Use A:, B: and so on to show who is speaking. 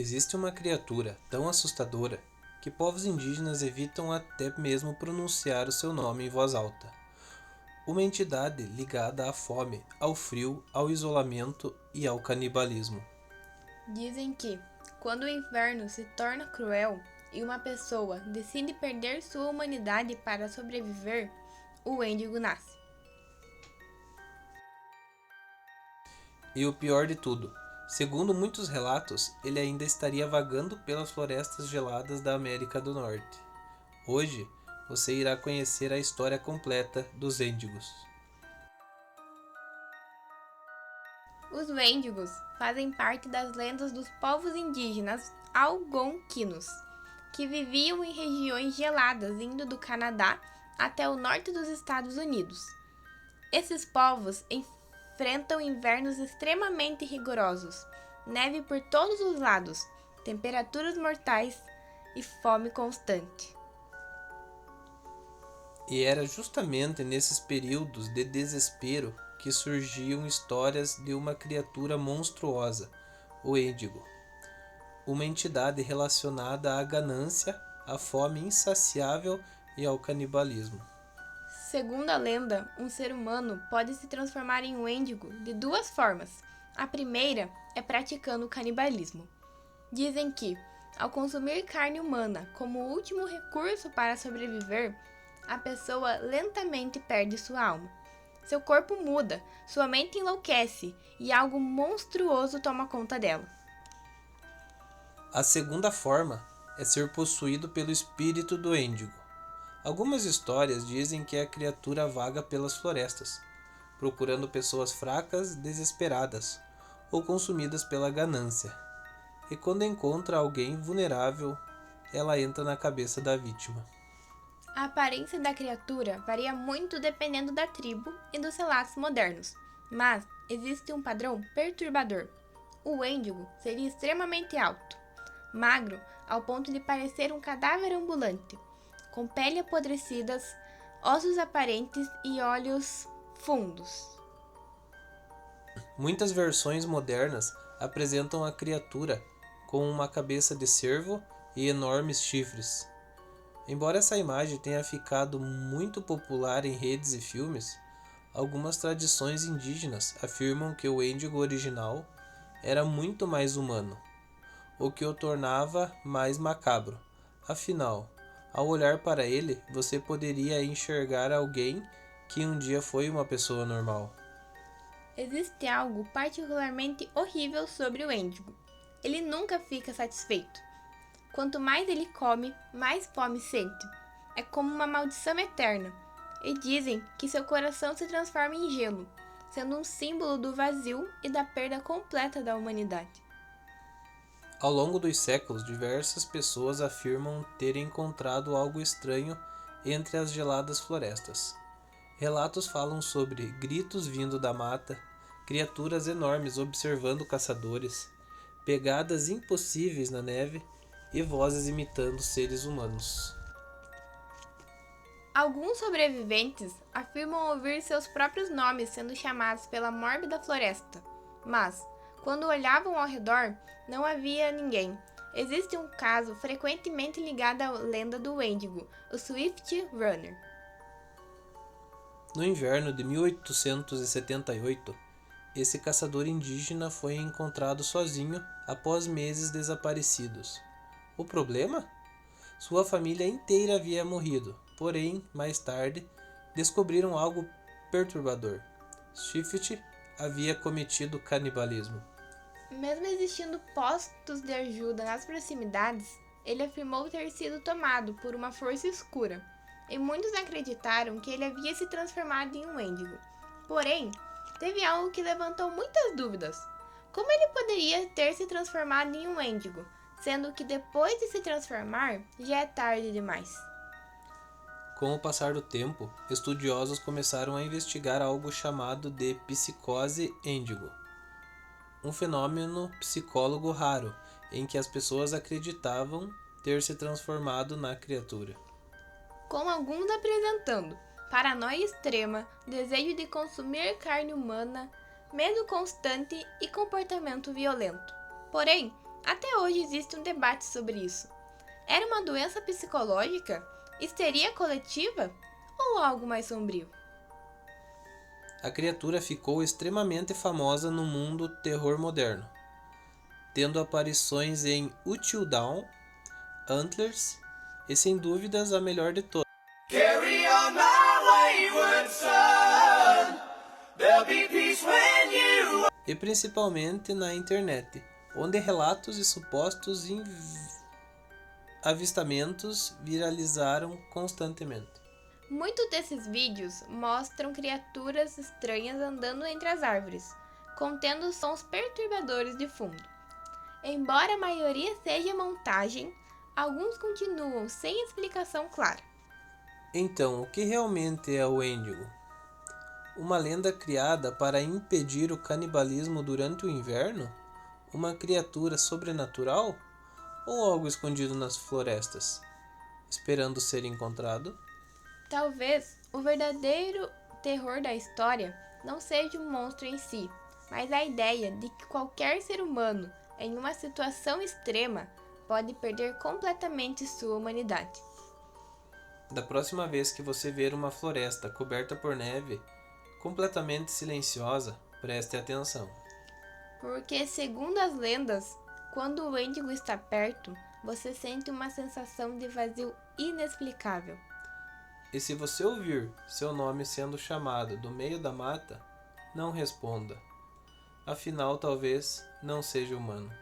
A: Existe uma criatura tão assustadora que povos indígenas evitam até mesmo pronunciar o seu nome em voz alta. Uma entidade ligada à fome, ao frio, ao isolamento e ao canibalismo.
B: Dizem que, quando o inverno se torna cruel e uma pessoa decide perder sua humanidade para sobreviver, o Wendigo nasce.
A: E o pior de tudo, segundo muitos relatos, ele ainda estaria vagando pelas florestas geladas da América do Norte. Hoje, você irá conhecer a história completa dos Índigos.
B: Os Wendigos fazem parte das lendas dos povos indígenas algonquinos, que viviam em regiões geladas indo do Canadá até o norte dos Estados Unidos. Esses povos enfrentam invernos extremamente rigorosos, neve por todos os lados, temperaturas mortais e fome constante.
A: E era justamente nesses períodos de desespero que surgiam histórias de uma criatura monstruosa, o Índigo, uma entidade relacionada à ganância, à fome insaciável e ao canibalismo.
B: Segundo a lenda, um ser humano pode se transformar em um Wendigo de duas formas. A primeira é praticando o canibalismo. Dizem que, ao consumir carne humana como último recurso para sobreviver, a pessoa lentamente perde sua alma. Seu corpo muda, sua mente enlouquece e algo monstruoso toma conta dela.
A: A segunda forma é ser possuído pelo espírito do Índigo. Algumas histórias dizem que a criatura vaga pelas florestas, procurando pessoas fracas, desesperadas ou consumidas pela ganância. E quando encontra alguém vulnerável, ela entra na cabeça da vítima.
B: A aparência da criatura varia muito dependendo da tribo e dos relatos modernos, mas existe um padrão perturbador. O Wendigo seria extremamente alto, magro ao ponto de parecer um cadáver ambulante, com pele apodrecidas, ossos aparentes e olhos fundos.
A: Muitas versões modernas apresentam a criatura com uma cabeça de cervo e enormes chifres. Embora essa imagem tenha ficado muito popular em redes e filmes, algumas tradições indígenas afirmam que o Wendigo original era muito mais humano, o que o tornava mais macabro. Afinal, ao olhar para ele, você poderia enxergar alguém que um dia foi uma pessoa normal.
B: Existe algo particularmente horrível sobre o Wendigo. Ele nunca fica satisfeito. Quanto mais ele come, mais fome sente. É como uma maldição eterna. E dizem que seu coração se transforma em gelo, sendo um símbolo do vazio e da perda completa da humanidade.
A: Ao longo dos séculos, diversas pessoas afirmam terem encontrado algo estranho entre as geladas florestas. Relatos falam sobre gritos vindo da mata, criaturas enormes observando caçadores, pegadas impossíveis na neve e vozes imitando seres humanos.
B: Alguns sobreviventes afirmam ouvir seus próprios nomes sendo chamados pela mórbida floresta, mas, quando olhavam ao redor, não havia ninguém. Existe um caso frequentemente ligado à lenda do Wendigo, o Swift Runner.
A: No inverno de 1878, esse caçador indígena foi encontrado sozinho após meses desaparecidos. O problema? Sua família inteira havia morrido, porém, mais tarde, descobriram algo perturbador. Swift havia cometido canibalismo.
B: Mesmo existindo postos de ajuda nas proximidades, ele afirmou ter sido tomado por uma força escura, e muitos acreditaram que ele havia se transformado em um Wendigo. Porém, teve algo que levantou muitas dúvidas. Como ele poderia ter se transformado em um Wendigo, sendo que depois de se transformar, já é tarde demais?
A: Com o passar do tempo, estudiosos começaram a investigar algo chamado de psicose índigo, um fenômeno psicólogo raro em que as pessoas acreditavam ter se transformado na criatura.
B: Com alguns apresentando paranoia extrema, desejo de consumir carne humana, medo constante e comportamento violento. Porém, Até hoje existe um debate sobre isso. Era uma doença psicológica? Histeria coletiva? Ou algo mais sombrio?
A: A criatura ficou extremamente famosa no mundo terror moderno, tendo aparições em Until Dawn, Antlers e, sem dúvidas, a melhor de todas. Carry on my wayward son. There'll be peace when you... E principalmente na internet, onde relatos e supostos avistamentos viralizaram constantemente.
B: Muitos desses vídeos mostram criaturas estranhas andando entre as árvores, contendo sons perturbadores de fundo. Embora a maioria seja montagem, alguns continuam sem explicação clara.
A: Então, o que realmente é o Wendigo? Uma lenda criada para impedir o canibalismo durante o inverno? Uma criatura sobrenatural? Ou algo escondido nas florestas, esperando ser encontrado?
B: Talvez o verdadeiro terror da história não seja o monstro em si, mas a ideia de que qualquer ser humano, em uma situação extrema, pode perder completamente sua humanidade.
A: Da próxima vez que você ver uma floresta coberta por neve, completamente silenciosa, preste atenção.
B: Porque, segundo as lendas, quando o Wendigo está perto, você sente uma sensação de vazio inexplicável.
A: E se você ouvir seu nome sendo chamado do meio da mata, não responda. Afinal, talvez não seja humano.